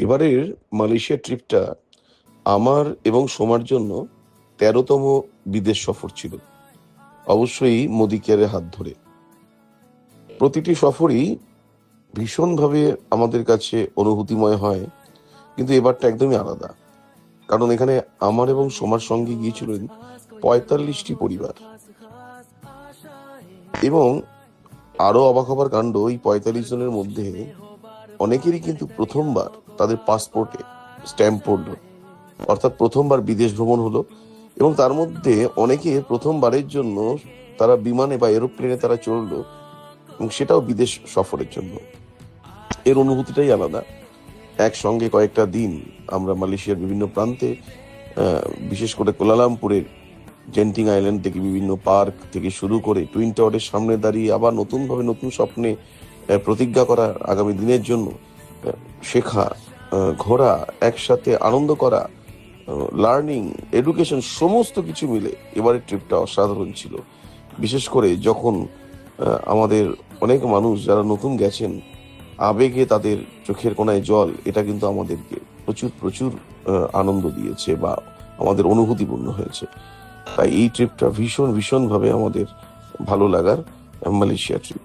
এবারের মালয়েশিয়া ট্রিপটা আমার এবং সোমার জন্য ১৩তম বিদেশ সফর ছিল, অবশ্যই মোদি কেয়ারের হাত ধরে। প্রতিটি সফরই ভীষণভাবে আমাদের কাছে অনুভূতিময় হয়, কিন্তু এবারটা একদমই আলাদা। কারণ এখানে আমার এবং সোমার সঙ্গে গিয়েছিলেন ৪৫টি পরিবার। এবং আরো অবাক হবার কাণ্ড, এই ৪৫ জনের মধ্যে অনেকেরই কিন্তু প্রথমবার তাদের পাসপোর্টে স্ট্যাম্প পড়লো, অর্থাৎ প্রথমবার বিদেশ ভ্রমণ হলো। এবং তার মধ্যে অনেকে প্রথমবারের জন্য তারা বিমানে বা এরোপ্লেনে তারা চড়লো, এবং সেটাও বিদেশ সফরের জন্য। এর অনুভূতিটাই আলাদা। একসঙ্গে কয়েকটা দিন আমরা মালয়েশিয়ার বিভিন্ন প্রান্তে, বিশেষ করে কুয়ালালামপুরের জেন্টিং আইল্যান্ড থেকে বিভিন্ন পার্ক থেকে শুরু করে টুইন টাওয়ারের সামনে দাঁড়িয়ে আবার নতুনভাবে নতুন স্বপ্নে প্রতিজ্ঞা করা আগামী দিনের জন্য, শেখা, ঘোরা, একসাথে আনন্দ করা, লার্নিং, এডুকেশন, সমস্ত কিছু মিলে এবারের ট্রিপটা অসাধারণ ছিল। বিশেষ করে যখন আমাদের অনেক মানুষ যারা নতুন গেছেন, আবেগে তাদের চোখের কোণায় জল, এটা কিন্তু আমাদেরকে প্রচুর প্রচুর আনন্দ দিয়েছে বা আমাদের অনুভূতিপূর্ণ হয়েছে। তাই এই ট্রিপটা ভীষণ ভীষণভাবে আমাদের ভালো লাগার মালয়েশিয়া ট্রিপ।